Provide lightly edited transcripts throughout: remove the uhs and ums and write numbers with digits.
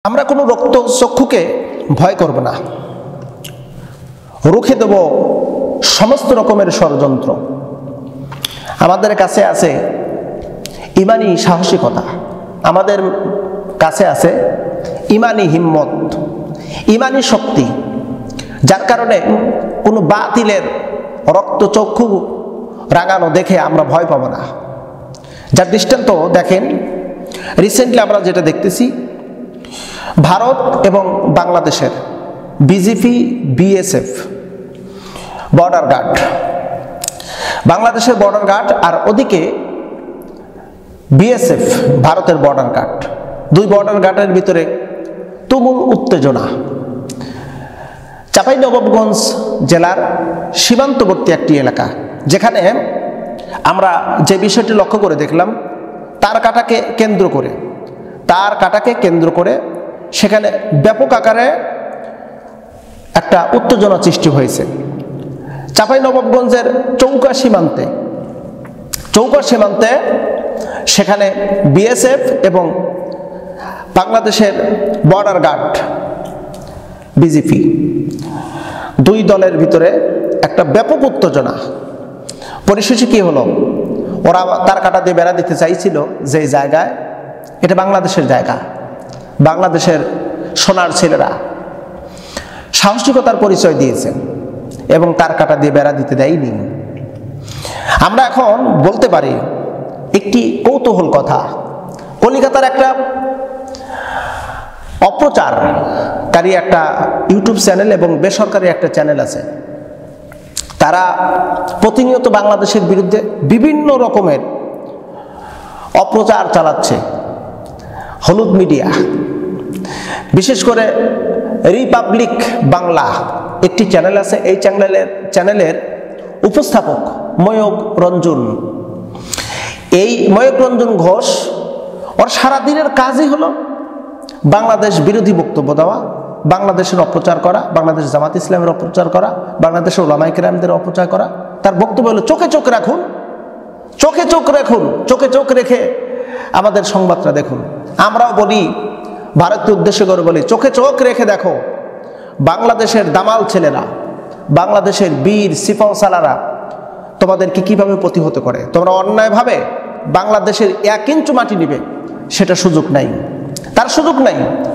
আমরা কোনো রক্ত চক্ষুকে ভয় করব না, রুখে দেব সমস্ত রকমের ষড়যন্ত্র। আমাদের কাছে আছে ইমানি সাহসিকতা, আমাদের কাছে আছে ইমানি হিম্মত, ইমানি শক্তি, যার কারণে কোনো বাতিলের রক্তচক্ষু রাঙানো দেখে আমরা ভয় পাবো না। যার দৃষ্টান্ত দেখেন, রিসেন্টলি আমরা যেটা দেখতেছি, ভারত এবং বাংলাদেশের বিজেপি বিএসএফ বর্ডার গার্ড, বাংলাদেশের বর্ডার গার্ড আর ওদিকে বিএসএফ ভারতের বর্ডার গার্ড, দুই বর্ডার গার্ডের ভিতরে তুমুল উত্তেজনা। চাঁপাইনবাবগঞ্জ জেলার সীমান্তবর্তী একটি এলাকা, যেখানে আমরা যে বিষয়টি লক্ষ্য করে দেখলাম, তার কাটাকে কেন্দ্র করে সেখানে ব্যাপক আকারে একটা উত্তেজনা সৃষ্টি হয়েছে। চাঁপাইনবাবগঞ্জের চৌকা সীমান্তে সেখানে বিএসএফ এবং বাংলাদেশের বর্ডার গার্ড বিজেপি, দুই দলের ভিতরে একটা ব্যাপক উত্তেজনা। পরিশেষে কি হলো, ওরা তার কাটা দিয়ে বেড়া দিতে চাইছিল যে জায়গায়, এটা বাংলাদেশের জায়গা, বাংলাদেশের সোনার ছেলেরা সাহসিকতার পরিচয় দিয়েছে এবং তার কাটা দিয়ে বেড়া দিতে দেয়নি। আমরা এখন বলতে পারি একটি কৌতূহল কথা, কলিকাতার একটা অপপ্রচারকারী একটা ইউটিউব চ্যানেল এবং বেসরকারি একটা চ্যানেল আছে, তারা প্রতিনিয়ত বাংলাদেশের বিরুদ্ধে বিভিন্ন রকমের অপপ্রচার চালাচ্ছে। হলুদ মিডিয়া, বিশেষ করে রিপাবলিক বাংলা একটি চ্যানেল আছে, এই চ্যানেলের উপস্থাপক ময়ূক রঞ্জন ঘোষ, ওর সারাদিনের কাজই হলো বাংলাদেশ বিরোধী বক্তব্য দেওয়া, বাংলাদেশের অপপ্রচার করা, বাংলাদেশ জামাত ইসলামের অপপ্রচার করা, বাংলাদেশের ওলামায়ে কেরামদের অপপ্রচার করা। তার বক্তব্য হলো চোখে চোখ রেখে আমাদের সংবাদটা দেখুন। আমরাও বলি, ভারতকে উদ্দেশ্য করে বলি, চোখে চোখ রেখে দেখো বাংলাদেশের দামাল ছেলেরা, বাংলাদেশের বীর সিপাহসালারা তোমাদেরকে কিভাবে প্রতিহত করে। তোমরা অন্যায়ভাবে বাংলাদেশের 1 ইঞ্চি মাটি নিবে, সেটা সুযোগ নাই,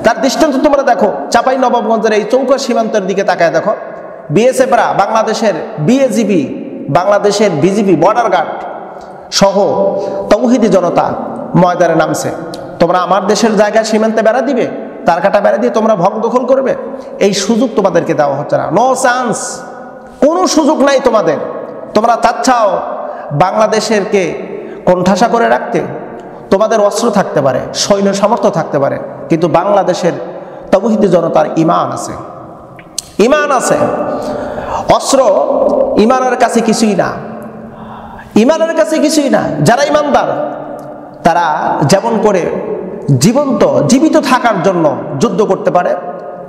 তার দৃষ্টান্ত তোমরা দেখো। চাঁপাইনবাবগঞ্জের এই চৌকা সীমান্তের দিকে তাকায় দেখো, বিএসএফরা বাংলাদেশের বাংলাদেশের বিজেপি বর্ডার গার্ড সহ তৌহিদি জনতা ময়দানে নামছে। তোমরা আমার দেশের জায়গায় সীমান্তে বেড়া দিবে, তার কাটা বেড়া দিয়ে তোমরা ভোগ দখল করবে, এই সুযোগ তোমাদেরকে দেওয়া হচ্ছে না। নো চান্স, কোনো সুযোগ নাই তোমাদের। তোমরা চাচ্ছাও বাংলাদেশেরকে কোণঠাসা করে রাখতে, তোমাদের অস্ত্র থাকতে পারে, সৈন্য সামর্থ্য থাকতে পারে, কিন্তু বাংলাদেশের তৌহিদি জনতার ইমান আছে। অস্ত্র ইমানের কাছে কিছুই না। যারা ইমানদার তারা যেমন করে জীবিত থাকার জন্য যুদ্ধ করতে পারে,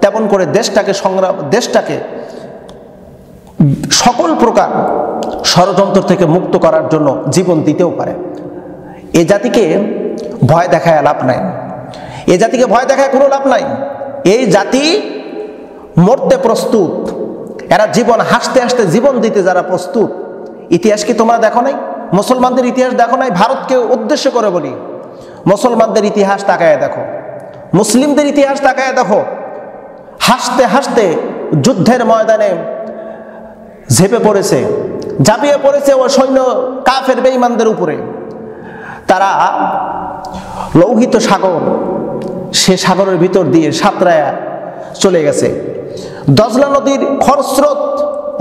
তেমন করে দেশটাকে সকল প্রকার ষড়যন্ত্র থেকে মুক্ত করার জন্য জীবন দিতেও পারে। এ জাতিকে ভয় দেখায় লাভ নাই, কোনো লাভ নাই। এই জাতি মরতে প্রস্তুত, এরা হাসতে জীবন দিতে যারা প্রস্তুত। ইতিহাস কি তোমরা দেখো নাই? মুসলমানদের ইতিহাস দেখো নাই? ভারতকে উদ্দেশ্য করে বলি, মুসলমানদের ইতিহাস তাকায় দেখো, মুসলিমদের ইতিহাস তাকায় দেখো। হাসতে যুদ্ধের ময়দানে ঝাঁপিয়ে পড়েছে ও সৈন্য কাফের বেঈমানদের উপরে। তারা লৌহিত সাগর, সে সাগরের ভিতর দিয়ে সাঁতরায়া চলে গেছে। দজলা নদীর খরস্রোত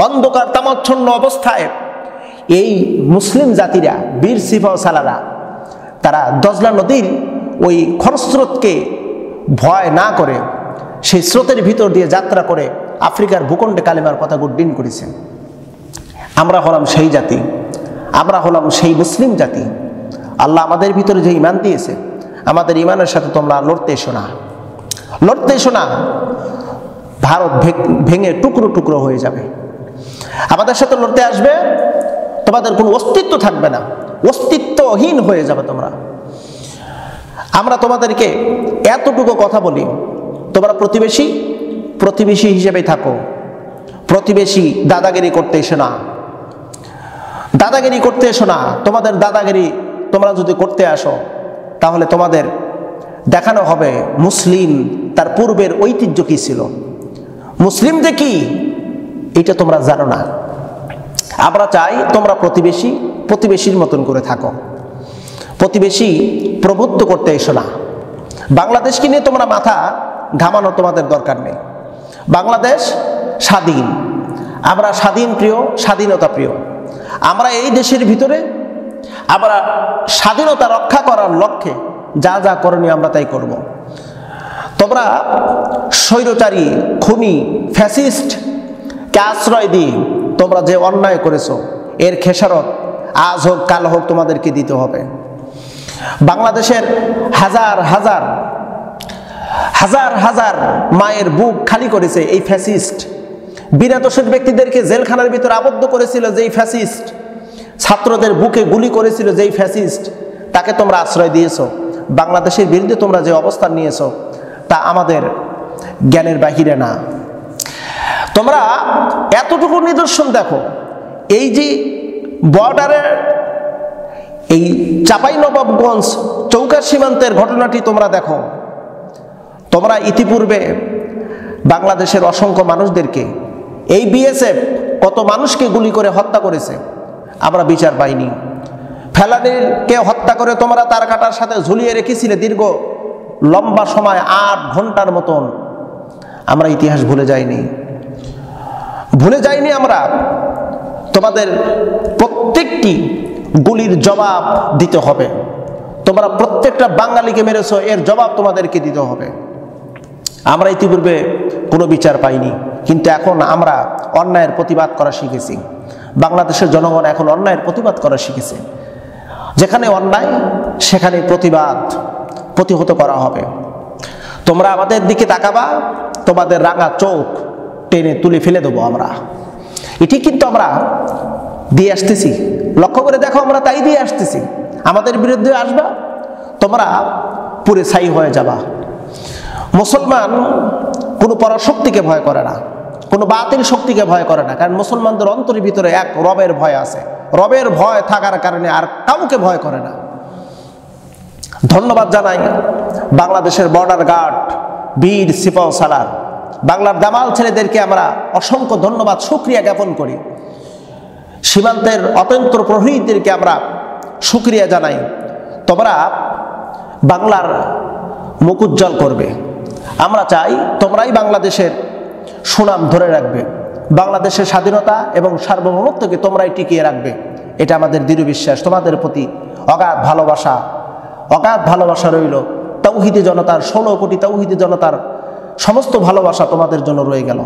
অন্ধকার তামাচ্ছন্ন অবস্থায় এই মুসলিম জাতিরা, বীর সিপাহসালারা, তারা দজলা নদীর ওই খরস্রোতকে ভয় না করে সেই স্রোতের ভিতর দিয়ে যাত্রা করে আফ্রিকার ভূখণ্ডে কালিমার পতাকা উড্ডীন করেছেন। আমরা হলাম সেই জাতি, আমরা হলাম সেই মুসলিম জাতি। আল্লাহ আমাদের ভিতরে যে ইমান দিয়েছে, আমাদের ইমানের সাথে তোমরা লড়তে এসো না। ভারত ভেঙে টুকরো হয়ে যাবে। আমাদের সাথে লড়তে আসবে, তোমাদের কোনো অস্তিত্ব থাকবে না, অস্তিত্বহীন হয়ে যাবে তোমরা। আমরা তোমাদেরকে এতটুকু কথা বলি, তোমরা প্রতিবেশী প্রতিবেশী হিসেবেই থাকো, প্রতিবেশী দাদাগিরি করতে এসো না, দাদাগিরি করতে এসো না। তোমাদের দাদাগিরি তোমরা যদি করতে আসো তাহলে তোমাদের দেখানো হবে মুসলিম তার পূর্বের ঐতিহ্য কি ছিল, মুসলিম যে কি এটা তোমরা জানো না। আমরা চাই তোমরা প্রতিবেশী প্রতিবেশীর মতন করে থাকো, প্রতিবেশী প্রভুত্ব করতে এসো না। বাংলাদেশকে নিয়ে তোমরা মাথা ঘামানো তোমাদের দরকার নেই। বাংলাদেশ স্বাধীন, আমরা স্বাধীন প্রিয়, স্বাধীনতা প্রিয়। আমরা এই দেশের ভিতরে আমরা স্বাধীনতা রক্ষা করার লক্ষ্যে যা যা করণীয় আমরা তাই করব। তোমরা স্বৈরচারী খুনি ফ্যাসিস্টকে আশ্রয় দিয়ে তোমরা যে অন্যায় করেছো এর খেসারত আজ হোক কাল হোক তোমাদেরকে দিতে হবে। বাংলাদেশের হাজার হাজার হাজার হাজার মায়ের বুক খালি করেছে এই ফ্যাসিস্ট, বিনা দোষের ব্যক্তিদেরকে জেলখানার ভিতরে আবদ্ধ করেছিল যেই ফ্যাসিস্ট, ছাত্রদের বুকে গুলি করেছিল যেই ফ্যাসিস্ট, তাকে তোমরা আশ্রয় দিয়েছো। বাংলাদেশের বিরুদ্ধে তোমরা যে অবস্থান নিয়েছো তা আমাদের জ্ঞানের বাহিরে না। তোমরা এতটুকু নিদর্শন দেখো, এই যে বর্ডারের এই চাঁপাইনবাবগঞ্জ চৌকার সীমান্তের ঘটনাটি তোমরা দেখো। তোমরা ইতিপূর্বে বাংলাদেশের অসংখ্য মানুষদেরকে এই বিএসএফ কত মানুষকে গুলি করে হত্যা করেছে, আমরা বিচার পাইনি। ফেলানীকে হত্যা করে তোমরা তার কাটার সাথে ঝুলিয়ে রেখেছিলে দীর্ঘ লম্বা সময় 8 ঘন্টার মতন। আমরা ইতিহাস ভুলে যাইনি, ভুলে যাইনি আমরা। তোমাদের প্রত্যেকটি গুলির জবাব দিতে হবে। তোমরা প্রত্যেকটা বাঙালিকে মেরেছো, এর জবাব তোমাদেরকে দিতে হবে। আমরা ইতিপূর্বে কোনো বিচার পাইনি, কিন্তু এখন আমরা অন্যায়ের প্রতিবাদ করা শিখেছি। বাংলাদেশের জনগণ এখন অন্যায়ের প্রতিবাদ করা শিখেছে। যেখানে অন্যায় সেখানে প্রতিহত করা হবে। তোমরা আমাদের দিকে তাকাবা, তোমাদের রাঙা চোখ টেনে তুলে ফেলে দেবো আমরা। এটি কিন্তু আমরা দিয়ে আসতেছি, লক্ষ্য করে দেখো, আমরা তাই দিয়ে আসতেছি। আমাদের বিরুদ্ধে আসবা, তোমরা পুরে ছাই হয়ে যাবা। মুসলমান কোনো পরাশক্তিকে ভয় করে না, কোনো বাতিল শক্তিকে ভয় করে না, কারণ মুসলমানদের অন্তরের ভিতরে এক রবের ভয় আছে। রবের ভয় থাকার কারণে আর কাউকে ভয় করে না। ধন্যবাদ জানাই বাংলাদেশের বর্ডার গার্ড, বীর সিপাহ সালার, বাংলার দামাল ছেলেদেরকে আমরা অসংখ্য ধন্যবাদ শুকরিয়া জ্ঞাপন করি। সীমান্তের অতন্ত্র প্রহরীদেরকে আমরা শুকরিয়া জানাই। তোমরা বাংলার মুখ উজ্জ্বল করবে। আমরা চাই তোমরাই বাংলাদেশের সুনাম ধরে রাখবে, বাংলাদেশের স্বাধীনতা এবং সার্বভৌমত্বকে তোমরাই টিকিয়ে রাখবে। এটা আমাদের দৃঢ় বিশ্বাস। তোমাদের প্রতি অগাধ ভালোবাসা রইল। তাওহিদি জনতার 16 কোটি তাওহিদি জনতার সমস্ত ভালোবাসা তোমাদের জন্য রয়ে গেল।